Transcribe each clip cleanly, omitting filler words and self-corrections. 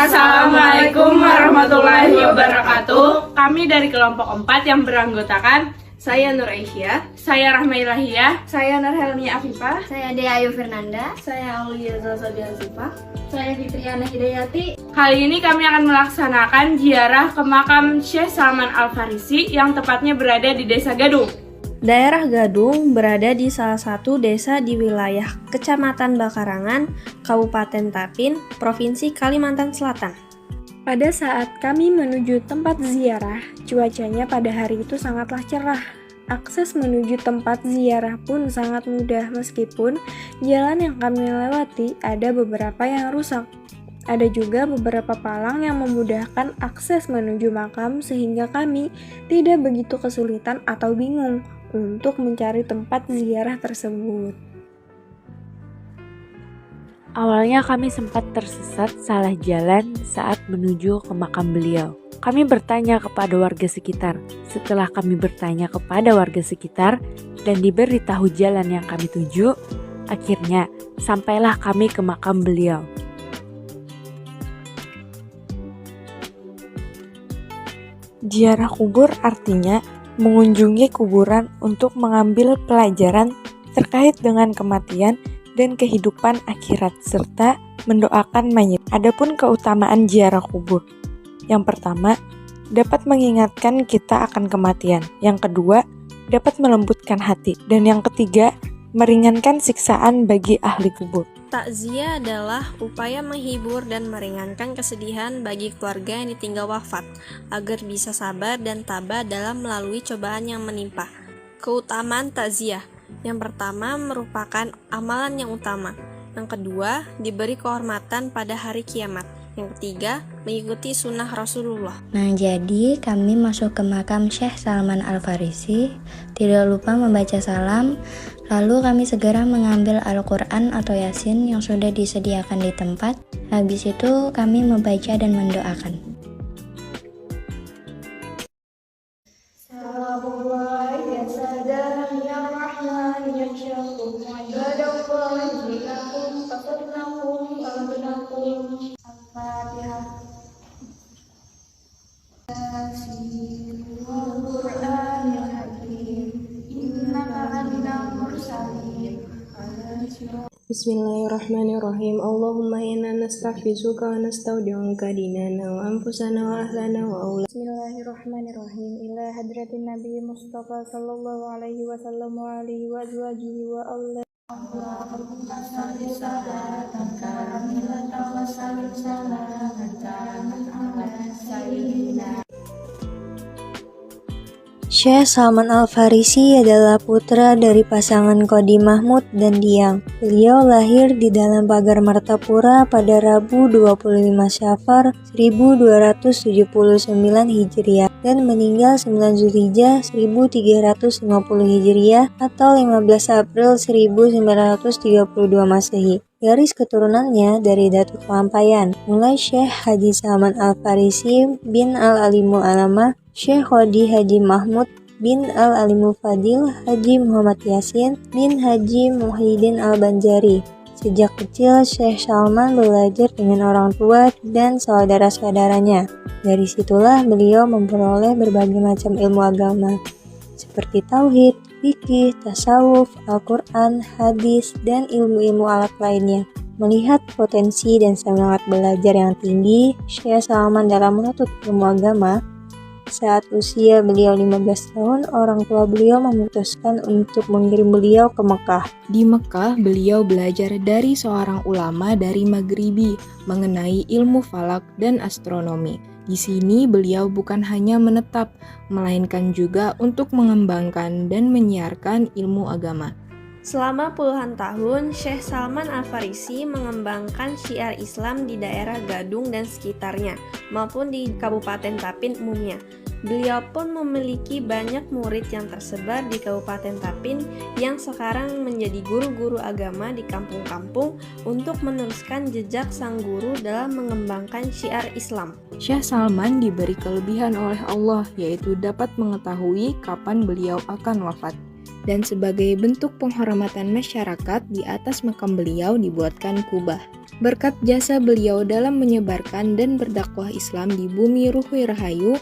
Assalamualaikum warahmatullahi wabarakatuh. Kami dari kelompok 4 yang beranggotakan Saya Nur Aisyah, saya Rahma Ilahiyah, saya Nur Helmi Afifah, saya Dea Ayu Fernanda, saya Aulia Zazadian Sifah, saya Fitriana Hidayati. Kali ini kami akan melaksanakan ziarah ke makam Syekh Salman Al-Farisi yang tepatnya berada di Desa Gadung. Daerah Gadung berada di salah satu desa di wilayah Kecamatan Bakarangan, Kabupaten Tapin, Provinsi Kalimantan Selatan. Pada saat kami menuju tempat ziarah, cuacanya pada hari itu sangatlah cerah. Akses menuju tempat ziarah pun sangat mudah meskipun jalan yang kami lewati ada beberapa yang rusak. Ada juga beberapa palang yang memudahkan akses menuju makam sehingga kami tidak begitu kesulitan atau bingung untuk mencari tempat ziarah tersebut. Awalnya kami sempat tersesat salah jalan saat menuju ke makam beliau. Kami bertanya kepada warga sekitar. Setelah kami bertanya kepada warga sekitar dan diberitahu jalan yang kami tuju, akhirnya sampailah kami ke makam beliau. Ziarah kubur artinya mengunjungi kuburan untuk mengambil pelajaran terkait dengan kematian dan kehidupan akhirat serta mendoakan mayit. Adapun keutamaan ziarah kubur. Yang pertama, dapat mengingatkan kita akan kematian. Yang kedua, dapat melembutkan hati. Dan yang ketiga, meringankan siksaan bagi ahli kubur. Takziah adalah upaya menghibur dan meringankan kesedihan bagi keluarga yang ditinggal wafat, agar bisa sabar dan tabah dalam melalui cobaan yang menimpa. Keutamaan takziah. Yang pertama merupakan amalan yang utama. Yang kedua, diberi kehormatan pada hari kiamat. Yang ketiga, mengikuti sunnah Rasulullah. Nah, jadi kami masuk ke makam Syekh Salman Al-Farisi. Tidak lupa membaca salam. Lalu kami segera mengambil Al-Quran atau Yasin yang sudah disediakan di tempat. Habis itu kami membaca dan mendoakan. Bismillahirrahmanirrahim. Allahumma inna nastaghfiruka wa nastaudi'uka dinana wa anfusana wa ahlana wa aulana. Bismillahirrahmanirrahim. Ila hadratin Nabi Mustafa sallallahu alaihi wasallam wa alihi wa azwajihi wa Allah. Allahumma salli salatan kamilatan wa sallim salamatan ala sayyidina. Syekh Salman Al-Farisi adalah putra dari pasangan Qodi Mahmud dan Diang. Beliau lahir di dalam pagar Martapura pada Rabu 25 Syafar 1279 Hijriah dan meninggal 9 Zulhijjah 1350 Hijriah atau 15 April 1932 Masehi. Garis keturunannya dari Datuk Lampayan, mulai Syekh Haji Salman Al-Farisi bin Al-Alimul Alamah, Syekh Qodi Haji Mahmud bin Al-Alimul Fadil, Haji Muhammad Yasin bin Haji Muhyiddin Al-Banjari. Sejak kecil, Syekh Salman belajar dengan orang tua dan saudara-saudaranya. Dari situlah beliau memperoleh berbagai macam ilmu agama, seperti tauhid, fikih, tasawuf, Al-Quran, hadis, dan ilmu-ilmu alat lainnya. Melihat potensi dan semangat belajar yang tinggi Syekh Salman dalam menuntut ilmu agama, saat usia beliau 15 tahun, orang tua beliau memutuskan untuk mengirim beliau ke Mekah. Di Mekah, beliau belajar dari seorang ulama dari Maghribi mengenai ilmu falak dan astronomi. Di sini beliau bukan hanya menetap, melainkan juga untuk mengembangkan dan menyiarkan ilmu agama. Selama puluhan tahun, Syekh Salman Al-Farisi mengembangkan syiar Islam di daerah Gadung dan sekitarnya, maupun di Kabupaten Tapin umumnya. Beliau pun memiliki banyak murid yang tersebar di Kabupaten Tapin yang sekarang menjadi guru-guru agama di kampung-kampung untuk meneruskan jejak sang guru dalam mengembangkan syiar Islam. Syekh Salman diberi kelebihan oleh Allah, yaitu dapat mengetahui kapan beliau akan wafat. Dan sebagai bentuk penghormatan masyarakat, di atas makam beliau dibuatkan kubah. Berkat jasa beliau dalam menyebarkan dan berdakwah Islam di bumi Ruhui Rahayu,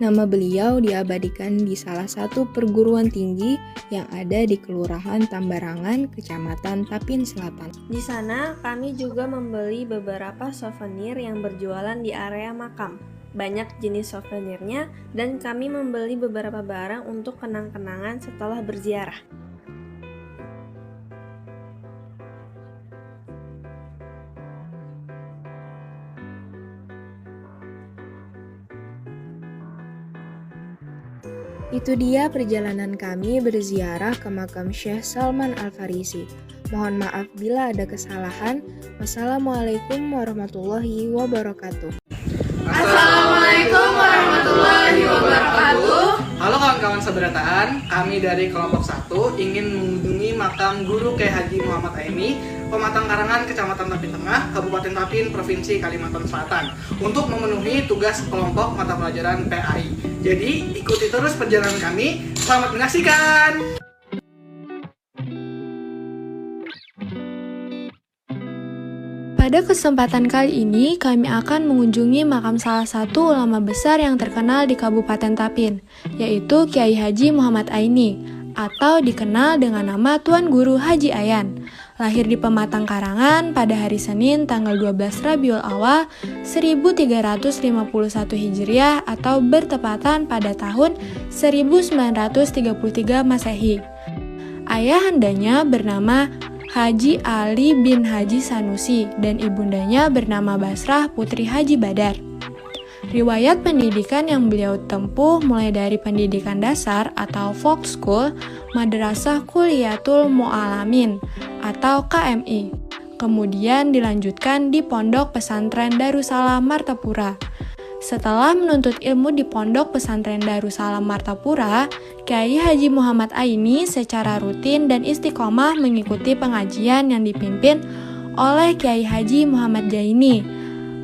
nama beliau diabadikan di salah satu perguruan tinggi yang ada di Kelurahan Tambarangan, Kecamatan Tapin Selatan. Di sana, kami juga membeli beberapa souvenir yang berjualan di area makam. Banyak jenis souvenirnya, dan kami membeli beberapa barang untuk kenang-kenangan setelah berziarah. Itu dia perjalanan kami berziarah ke makam Syekh Salman Al-Farisi. Mohon maaf bila ada kesalahan. Wassalamualaikum warahmatullahi wabarakatuh. Assalamualaikum warahmatullahi wabarakatuh. Halo kawan-kawan seberataan, kami dari kelompok 1 ingin mengunjungi makam Guru Kiai Haji Muhammad Aini, Pematang Karangan, Kecamatan Tapin Tengah, Kabupaten Tapin, Provinsi Kalimantan Selatan, untuk memenuhi tugas kelompok mata pelajaran PAI. Jadi ikuti terus perjalanan kami. Selamat menyaksikan. Pada kesempatan kali ini, kami akan mengunjungi makam salah satu ulama besar yang terkenal di Kabupaten Tapin, yaitu Kiai Haji Muhammad Aini, atau dikenal dengan nama Tuan Guru Haji Ayan. Lahir di Pematang Karangan pada hari Senin tanggal 12 Rabiul Awal 1351 Hijriah atau bertepatan pada tahun 1933 Masehi. Ayahandanya bernama Haji Ali bin Haji Sanusi dan ibundanya bernama Basrah Putri Haji Badar. Riwayat pendidikan yang beliau tempuh mulai dari pendidikan dasar atau folk school, Madrasah Kuliyatul Mu'alamin atau KMI. Kemudian dilanjutkan di Pondok Pesantren Darussalam Martapura. Setelah menuntut ilmu di Pondok Pesantren Darussalam Martapura, Kiai Haji Muhammad Aini secara rutin dan istiqomah mengikuti pengajian yang dipimpin oleh Kiai Haji Muhammad Jaini,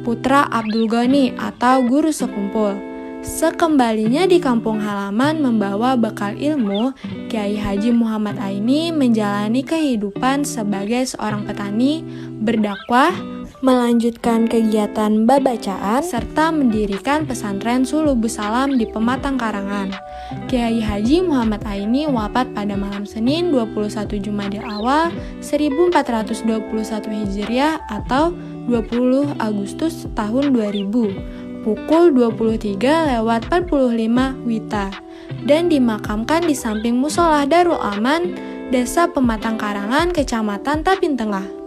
putra Abdul Ghani atau guru sekumpul. Sekembalinya di kampung halaman membawa bekal ilmu, Kiai Haji Muhammad Aini menjalani kehidupan sebagai seorang petani, berdakwah, melanjutkan kegiatan babacaan, serta mendirikan pesantren Sulubus Salam di Pematang Karangan. Kiai Haji Muhammad Aini wafat pada malam Senin 21 Jumadil Awal 1421 Hijriah atau 20 Agustus tahun 2000, pukul 23:45 WITA, dan dimakamkan di samping Musola Darul Aman, Desa Pematang Karangan, Kecamatan Tapin Tengah.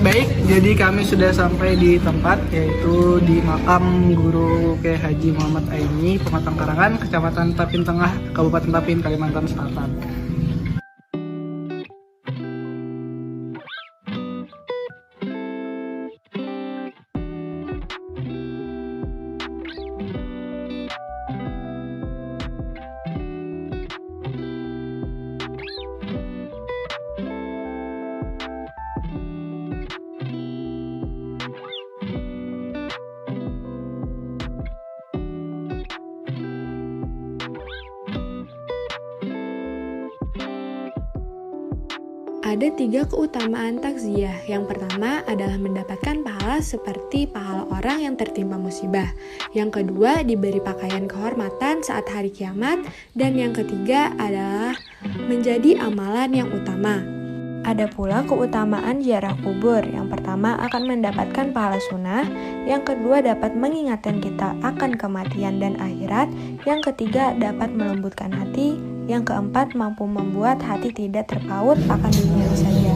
Baik, jadi kami sudah sampai di tempat, yaitu di makam Guru Kiai Haji Muhammad Aini, Pematang Karangan, Kecamatan Tapin Tengah, Kabupaten Tapin, Kalimantan Selatan. Ada 3 keutamaan takziah. Yang pertama adalah mendapatkan pahala seperti pahala orang yang tertimpa musibah. Yang kedua, diberi pakaian kehormatan saat hari kiamat. Dan yang ketiga adalah menjadi amalan yang utama. Ada pula keutamaan ziarah kubur. Yang pertama akan mendapatkan pahala sunnah. Yang kedua dapat mengingatkan kita akan kematian dan akhirat. Yang ketiga dapat melembutkan hati. Yang keempat mampu membuat hati tidak terpaut akan dunia saja.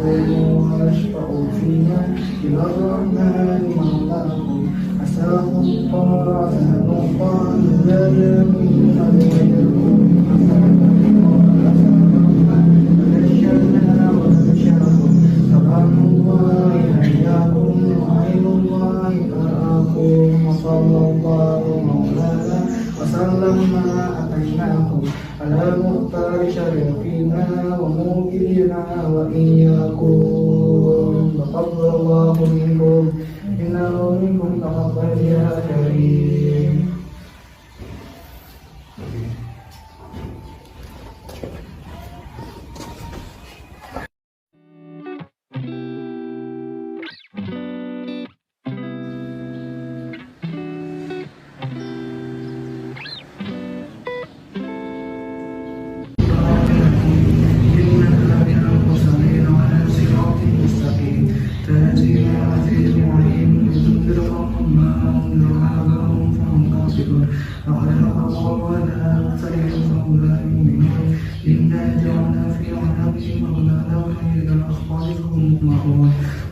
وأشفع فيها إلى الرحمن مولاكم عساه الطاعة نقال لنا من غيركم فنشرنا ونشركم سبحان الله حياكم وعين الله تراكم وصلى الله مولانا وسلم ما أتيناكم على مختار شرفنا وموكلنا وإياكم تقبل الله منكم إنه منكم تقبل يا كريم.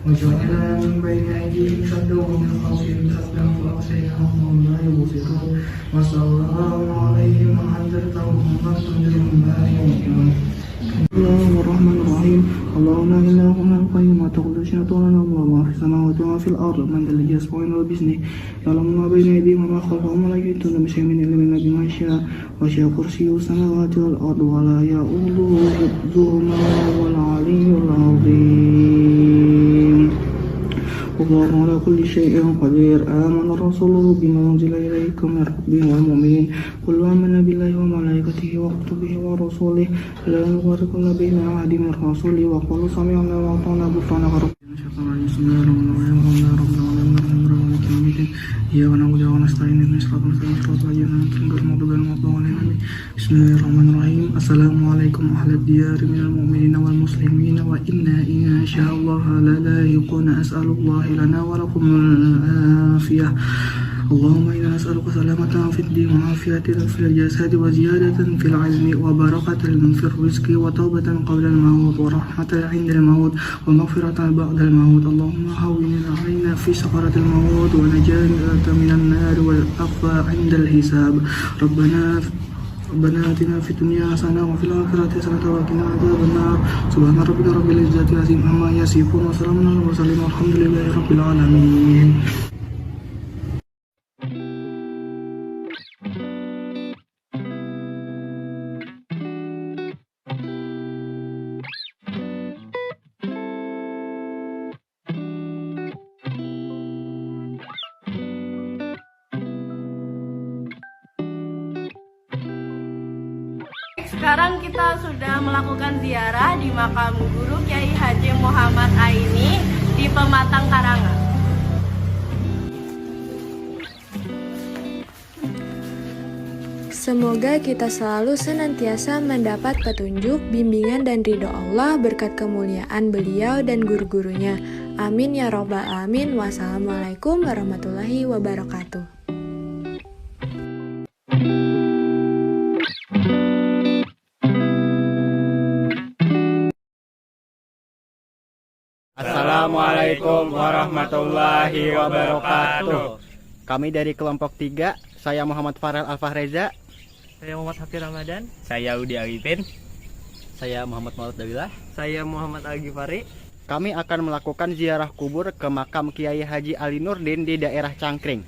وجعلنا من بين أيديهم سدا ومن خلفهم سدا فأغشيناهم وهم لا يبصرون وسواء عليهم أنذرتهم أم لم تنذرهم لا يؤمنون. بسم الله الرحمن الرحيم. اللهم لا اله الا انت القيوم لا تأخذه سنة ولا نوم له ما في السماوات وما في الارض من ذا الذي يشفع عنده بإذنه يعلم ما بين ايديهم وما خلفهم ولا يحيطون بشيء من علمه بما شاء وسع كرسيه السماوات والارض ولا يؤوده حفظهما والعلي العظيم. والله على كل شيء قدير. آمن الرسول بما أنزل إليكم من ربه والمؤمنين كل آمن بالله وملائكته وكتبه ورسله لا نفرق بين أحد من رسله وقالوا سمعنا وأطعنا غفرانك ربنا. بسم الله الرحمن الرحيم. الحمد لله رب العالمين الرحمن الرحيم مالك يوم الدين إياك نعبد ونستعين اهدنا الصراط المستقيم صراط الذين أنعمت عليهم غير المغضوب عليهم. بسم الله الرحمن الرحيم. السلام عليكم أهل الديار من المؤمنين والمسلمين وإنا إن شاء الله للاحقون. أسأل الله لنا ولكم العافية. اللهم إنا نسألك سلامة في الدين وعافية في الجسد وزيادة في العلم وبركة في الرزق وتوبة قبل الموت ورحمة عند الموت ومغفرة بعد الموت. اللهم هون علينا في سكرة الموت ونجاة من النار والعفو عند الحساب. ربنا آتنا في الدنيا حسنة وفي الآخرة حسنة وقنا عذاب النار. سبحان ربك رب العزة عما يصفون وسلام على المرسلين والحمد لله رب العالمين. Sekarang kita sudah melakukan ziarah di makam Guru Kyai Haji Muhammad Aini di Pematang Karangan. Semoga kita selalu senantiasa mendapat petunjuk, bimbingan dan ridho Allah berkat kemuliaan beliau dan guru-gurunya. Amin ya robbal alamin. Wassalamualaikum warahmatullahi wabarakatuh. Assalamualaikum warahmatullahi wabarakatuh. Kami dari kelompok 3, saya Muhammad Farel Alfahreza. Saya Muhammad Hafir Ramadan. Saya Udi Arifin. Saya Muhammad Maulud Dawilah. Saya Muhammad Al-Ghifari. Kami akan melakukan ziarah kubur ke makam Kiai Haji Ali Nurdin di daerah Cangkring.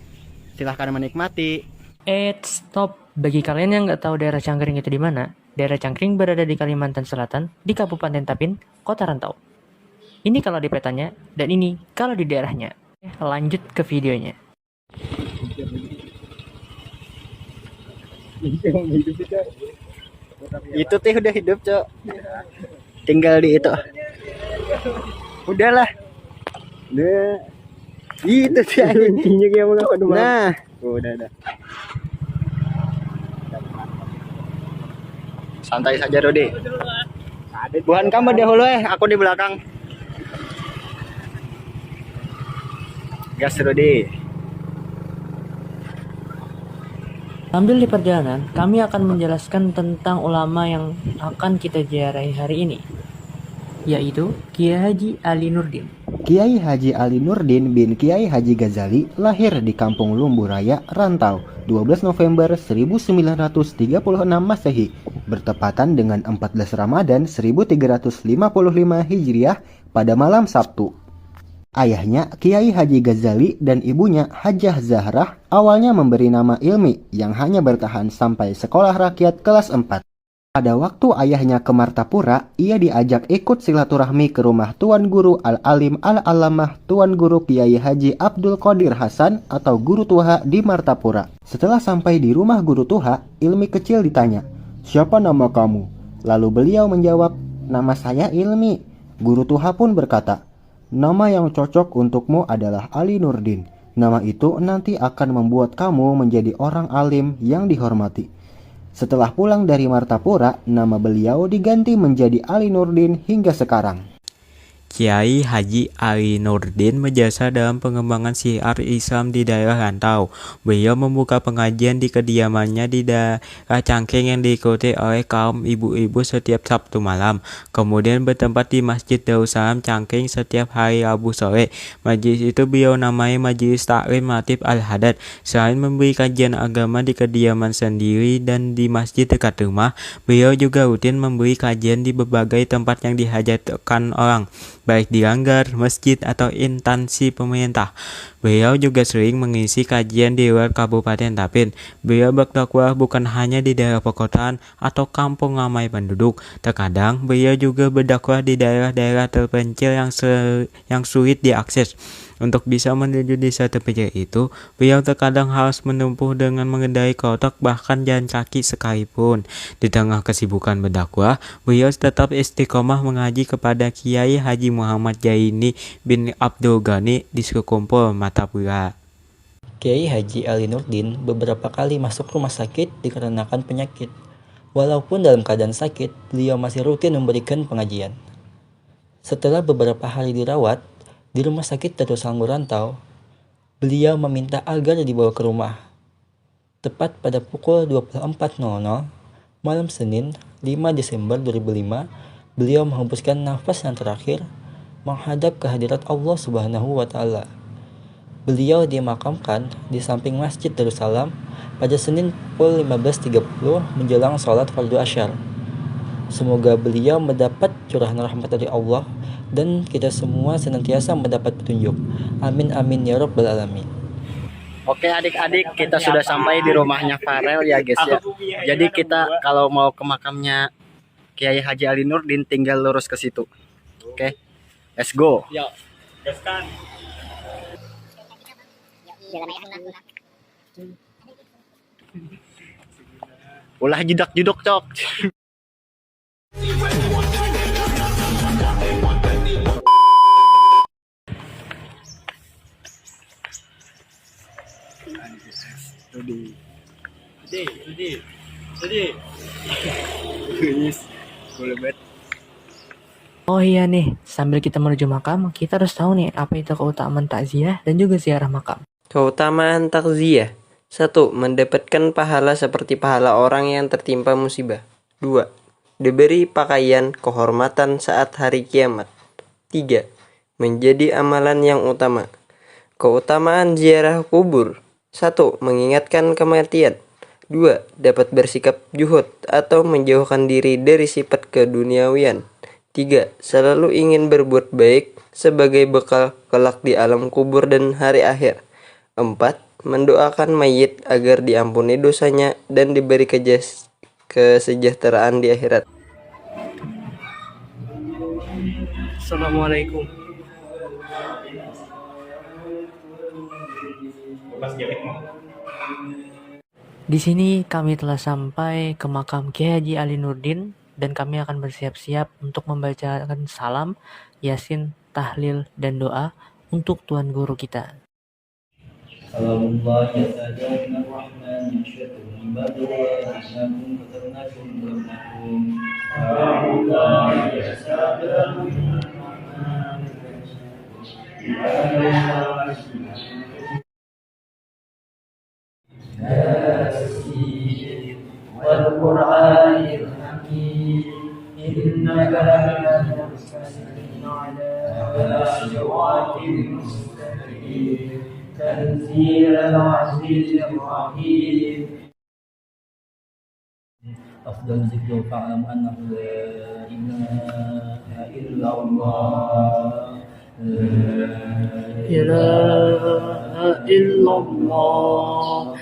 Silahkan menikmati. Stop. Bagi kalian yang nggak tahu daerah Cangkring itu di mana, daerah Cangkring berada di Kalimantan Selatan, di Kabupaten Tapin, Kota Rantau. Ini kalau di petanya, dan ini kalau di daerahnya. Lanjut ke videonya. Itu teh udah hidup, Cok. Tinggal di itu. Udahlah. Nah. Itu sih anjingnya kayak mau ngapa. Nah, udah. Santai saja, Rodi. Bukan kamu dahulu aku di belakang. Gas, Rodi. Sambil di perjalanan, kami akan menjelaskan tentang ulama yang akan kita ziarahi hari ini. yaitu Kiai Haji Ali Nurdin. Kiai Haji Ali Nurdin bin Kiai Haji Ghazali lahir di Kampung Lumbu Raya, Rantau, 12 November 1936 Masehi, bertepatan dengan 14 Ramadan 1355 Hijriah pada malam Sabtu. Ayahnya, Kiai Haji Ghazali, dan ibunya, Hajah Zahrah, awalnya memberi nama Ilmi yang hanya bertahan sampai sekolah rakyat kelas 4. Pada waktu ayahnya ke Martapura, ia diajak ikut silaturahmi ke rumah Tuan Guru Al-Alim Al-Alamah Tuan Guru Kiai Haji Abdul Qadir Hasan atau Guru Tuha di Martapura. Setelah sampai di rumah Guru Tuha, Ilmi kecil ditanya, "Siapa nama kamu?" Lalu beliau menjawab, "Nama saya Ilmi." Guru Tuha pun berkata, "Nama yang cocok untukmu adalah Ali Nurdin. Nama itu nanti akan membuat kamu menjadi orang alim yang dihormati." Setelah pulang dari Martapura, nama beliau diganti menjadi Ali Nurdin hingga sekarang. Kiai Haji Ali Nurdin berjasa dalam pengembangan syiar Islam di daerah Rantau. Beliau membuka pengajian di kediamannya di daerah Cangkring yang diikuti oleh kaum ibu-ibu setiap Sabtu malam. Kemudian bertempat di Masjid Darussalam Cangkring setiap hari Rabu sore. Majelis itu beliau namai Majelis Taklim Latif Al-Hadad. Selain memberi kajian agama di kediaman sendiri dan di masjid dekat rumah, beliau juga rutin memberi kajian di berbagai tempat yang dihajatkan orang, baik di langgar, masjid, atau instansi pemerintah. Beliau juga sering mengisi kajian di luar Kabupaten Tapin. Beliau berdakwah bukan hanya di daerah perkotaan atau kampung ramai penduduk. Terkadang beliau juga berdakwah di daerah-daerah terpencil yang sulit diakses. Untuk bisa menuju desa terpencil itu, beliau terkadang harus menempuh dengan mengendarai kotak bahkan jalan kaki sekalipun. Di tengah kesibukan berdakwah, beliau tetap istiqomah mengaji kepada Kiai Haji Muhammad Jaini bin Abdul Ghani di Sukumpul, Martapura. Kiai Haji Ali Nurdin beberapa kali masuk rumah sakit dikarenakan penyakit. Walaupun dalam keadaan sakit, beliau masih rutin memberikan pengajian. Setelah beberapa hari dirawat di Rumah Sakit Darussalam Rantau, beliau meminta agar dibawa ke rumah. Tepat pada pukul 24.00 malam Senin 5 Desember 2005, beliau menghembuskan nafas yang terakhir menghadap kehadirat Allah Subhanahu wa Ta'ala. Beliau dimakamkan di samping Masjid Darussalam pada Senin pukul 15.30 menjelang sholat fardu asyar. Semoga beliau mendapat curahan rahmat dari Allah dan kita semua senantiasa mendapat petunjuk. Amin amin ya rabbal alamin. Oke adik-adik, kita sudah sampai di rumahnya Farel ya guys ya. Jadi kita kalau mau ke makamnya Kiai Haji Ali Nurdin tinggal lurus ke situ. Oke, let's go. Yuk, gaskan. Ulah jedak-jedok cok. Oh iya nih, sambil kita menuju makam, kita harus tahu nih apa itu keutamaan takziah dan juga ziarah makam. Keutamaan takziah. 1. Mendapatkan pahala seperti pahala orang yang tertimpa musibah. 2. Diberi pakaian kehormatan saat hari kiamat. 3. Menjadi amalan yang utama. Keutamaan ziarah kubur. 1. Mengingatkan kematian. 2. Dapat bersikap juhud atau menjauhkan diri dari sifat keduniawian. 3. Selalu ingin berbuat baik sebagai bekal kelak di alam kubur dan hari akhir. 4. Mendoakan mayit agar diampuni dosanya dan diberi kesejahteraan di akhirat. Assalamualaikum. Di sini kami telah sampai ke makam Kiai Haji Ali Nurdin dan kami akan bersiap-siap untuk membacakan salam, yasin, tahlil, dan doa untuk Tuan Guru kita. Salamullah ya sayyidina Rahman syaitan badwa nakum fatarnakum rabbakum. Salamullah ya sayyidina Rahman wal Qur'anil Hakim إنك لمن المرسلين على صراط مستقيم تنزيل العزيز الرحيم. أفضل الذكر فاعلم أنه لا إله إلا الله لا إله إلا الله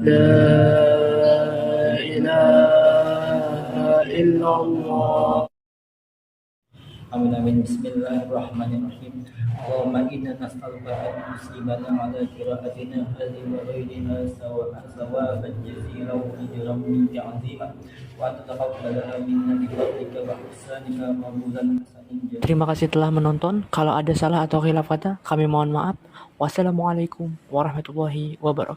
لا إله إلا الله. Amin amin. Bismillahirrahmanirrahim. Allahumma inna nas'aluka an tusibana ala qira'atina hadhihi wa ghairiha sawaban jazilan wa ajran min ta'zima wa tataqabbalaha minna bi fadlika wa ihsanika mawzulan hasanan. Terima kasih telah menonton. Kalau ada salah atau khilaf kata, kami mohon maaf. Wassalamualaikum warahmatullahi wabarakatuh.